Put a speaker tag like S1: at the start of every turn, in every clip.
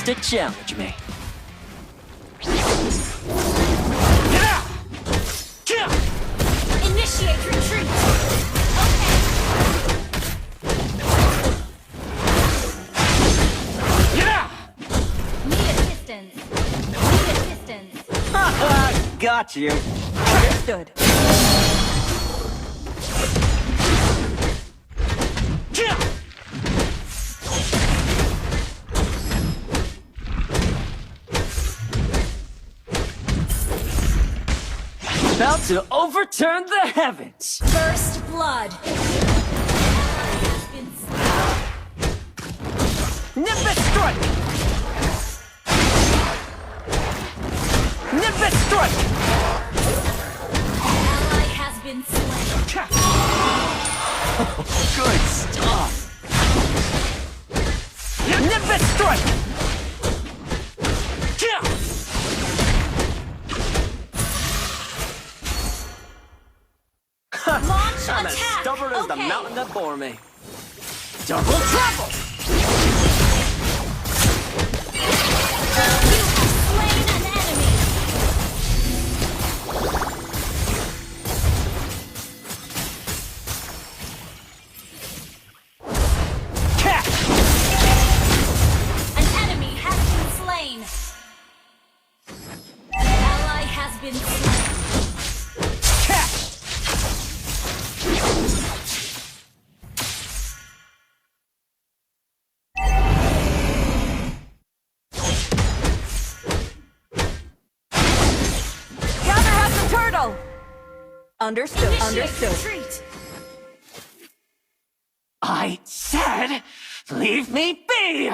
S1: To challenge me.
S2: Initiate retreat. Need assistance. Need assistance.
S1: Haha, got you.
S2: Understood.
S1: About to overturn the heavens.
S2: First blood.
S1: Nimbus strike! Nimbus strike!
S2: Ally has been slain.
S1: Good stuff. Nimbus strike!
S2: Launch
S1: I'm as
S2: attack.
S1: stubborn as the
S2: Okay.
S1: mountain that bore me. Double trouble!
S2: You have slain an enemy.
S1: Catch!
S2: An enemy has been slain. An ally has been slain.
S1: Catch!
S2: Gather up the turtle.
S3: Understood. Understood.
S2: Retreat.
S1: I said, leave me be!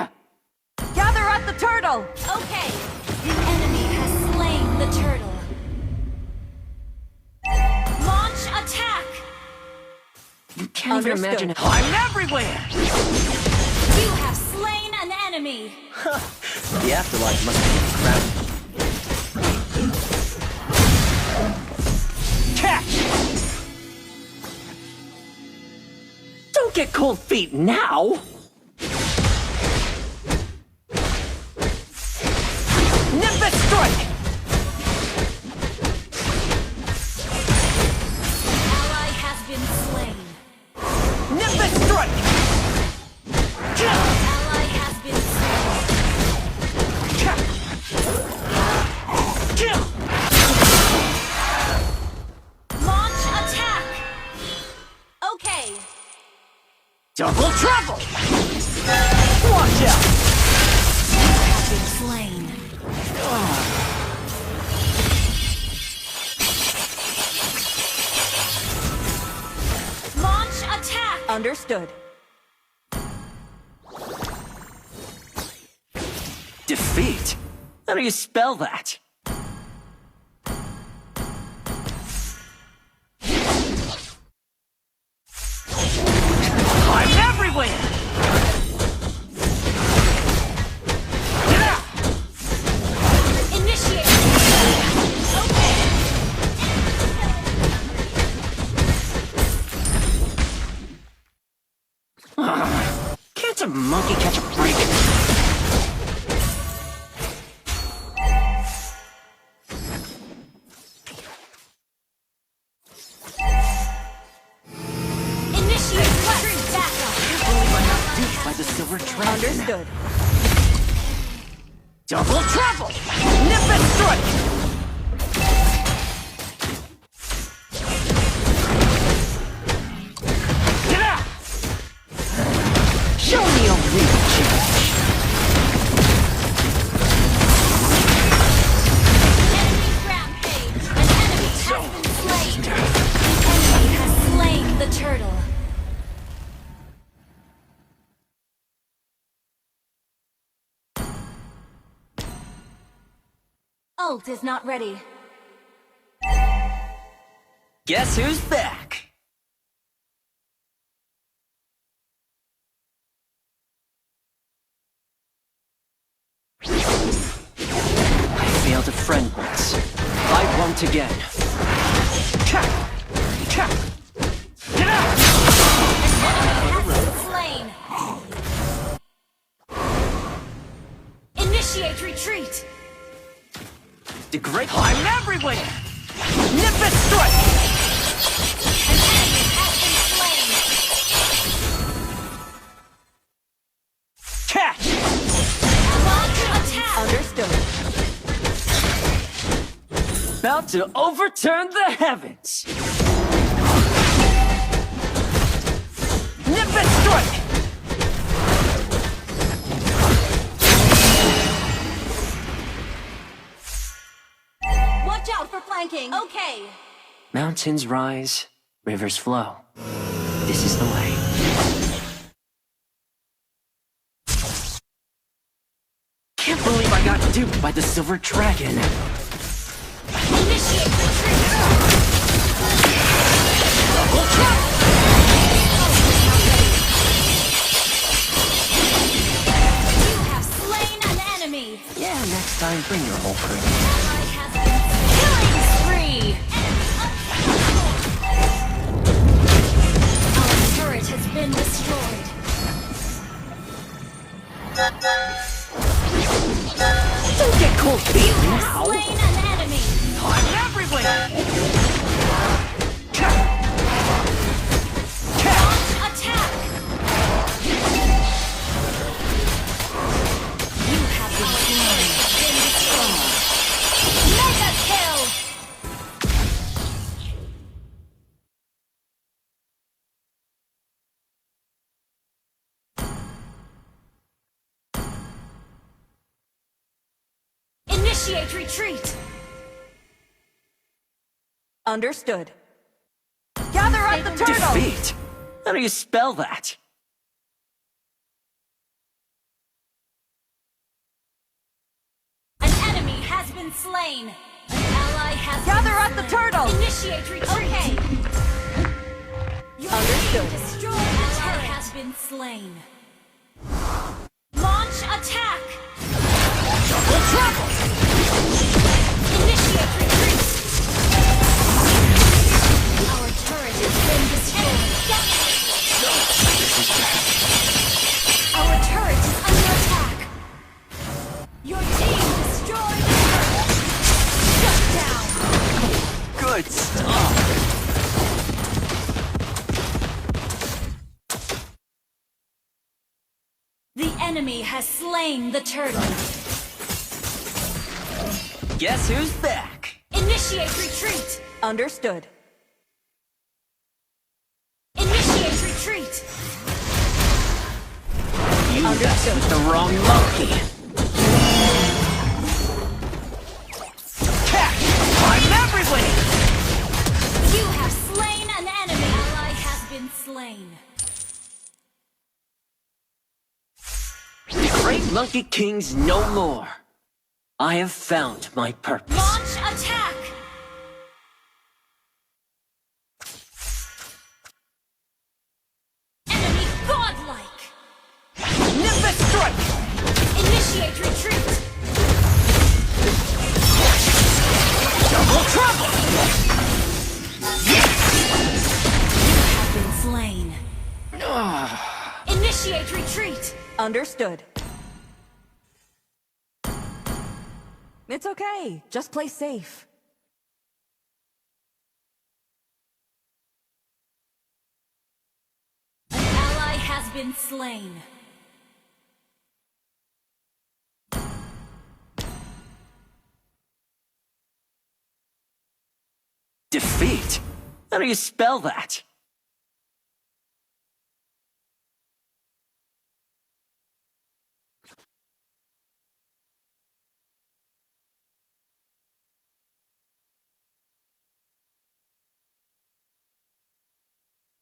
S3: Gather up the turtle.
S2: Okay. The enemy has slain the turtle. Launch attack.
S1: You can't even
S3: Understood.
S1: imagine it. I'm everywhere!
S2: You have slain an enemy.
S1: The afterlife must be crowded. Catch! Don't get cold feet now! Nimbus strike!
S2: Ally has been slain.
S1: Nimbus strike!
S2: Ally has been slain. Launch attack. Okay.
S1: Double trouble! Watch out!
S2: Been slain. Launch attack.
S3: Understood.
S1: Defeat? How do you spell that? I'm everywhere!
S2: Initiate. Okay.
S1: lucky catch a break.
S2: Initiate retreat backup.
S1: Duped by the silver dragon.
S3: Understood.
S1: Double trouble! Nip and strike! Get out! Show me a real challenge.
S2: Enemy rampage. An enemy has been slain. The enemy has slain the turtle. Ult is not ready.
S1: Guess who's back? I failed a friend once. I won't again. Get out!
S2: Slain. Initiate retreat.
S1: The great I'm everywhere! Nip and strike!
S2: An enemy has been slain.
S1: Catch!
S2: Launch attack.
S3: Understood.
S1: About to overturn the heavens! Nip and strike!
S2: Watch out for flanking. Okay.
S1: Mountains rise, rivers flow. This is the way. Can't believe I got duped by the silver dragon.
S2: Initiate retreat.
S1: Double trouble!
S2: You have slain an enemy.
S1: Yeah, next time bring your whole crew.
S2: Ally has been killing spree. Our turret has been destroyed.
S1: Don't get cold feet
S2: You have
S1: now!
S2: slain an enemy.
S1: I'm everywhere!
S2: Launch attack. You have been slain. Been destroyed. Mega kill. Initiate retreat.
S3: Understood. Gather up the turtle!
S1: Defeat? How do you spell that?
S2: An enemy has been slain. An ally has
S3: Gather
S2: been
S3: up the
S2: slain.
S3: turtle!
S2: Initiate retreat. Okay. Your
S3: Understood.
S2: team destroyed. The turret has been slain. Launch attack.
S1: Double trouble!
S2: Initiate retreat. Our turret has been destroyed. Our turret is under attack. Your team destroyed the turret. Shut down.
S1: Good stuff!
S2: The enemy has slain the turtle.
S1: Guess who's back?
S2: Initiate retreat.
S3: Understood.
S2: Initiate retreat.
S1: You messed with the wrong monkey! Catch! I'm everywhere!
S2: You have slain an enemy. Ally has been slain.
S1: The great monkey king's no more. I have found my purpose.
S2: Launch attack. Enemy godlike.
S1: Nimbus strike!
S2: Initiate retreat.
S1: Double trouble!
S2: You have been slain. Initiate retreat.
S3: Understood. It's okay. Just play safe.
S2: An ally has been slain.
S1: Defeat? How do you spell that?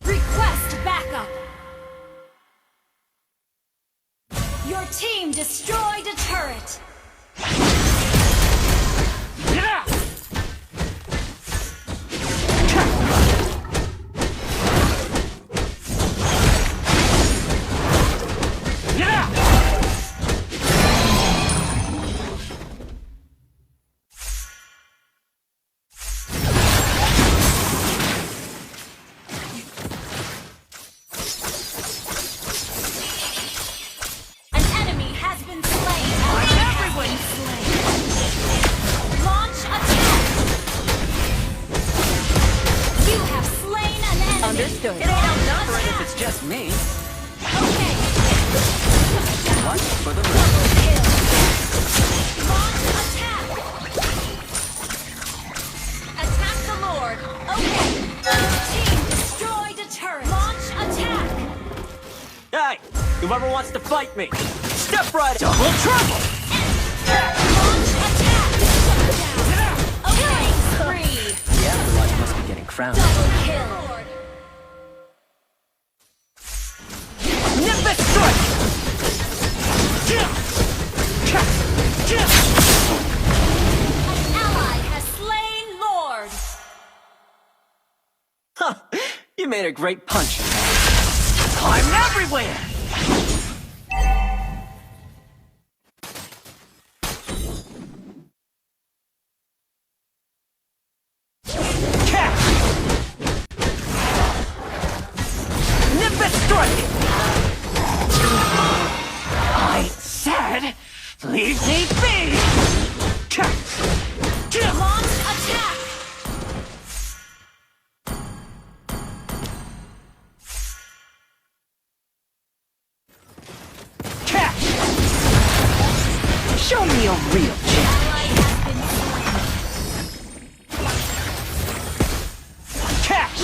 S2: Request backup. Your team destroyed a turret. An enemy has been slain. Everyone's slain. Launch attack. You have slain an enemy.
S3: Understood.
S1: It ain't outnumbering if it's just me.
S2: Okay.
S1: One for the
S2: Double kill. Launch attack. Attack the Lord. Okay. Team destroyed a turret. Launch attack.
S1: Hey, whoever wants to fight me, step right up. Double trouble!
S2: Launch attack. Okay. Spree.
S1: The afterlife must be getting crowned.
S2: Double kill.
S1: Nimbus strike!
S2: An ally has slain Lord.
S1: Huh, you made a great punch. I'm everywhere! Catch! Nimbus strike! I said, leave me be!
S2: Launch attack.
S1: Catch! Show me a real champ.
S2: Ally has been slain.
S1: Catch!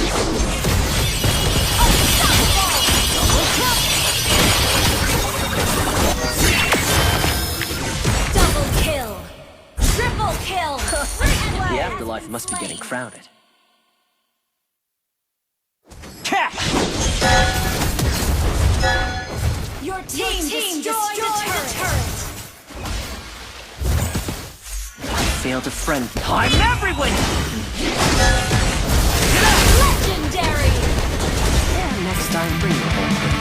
S2: Double kill. Triple kill.
S1: The afterlife must be getting crowded. Catch!
S2: Your team destroyed a turret.
S1: Failed a friend. I'm everywhere!
S2: Legendary.
S1: Next time, bring your own.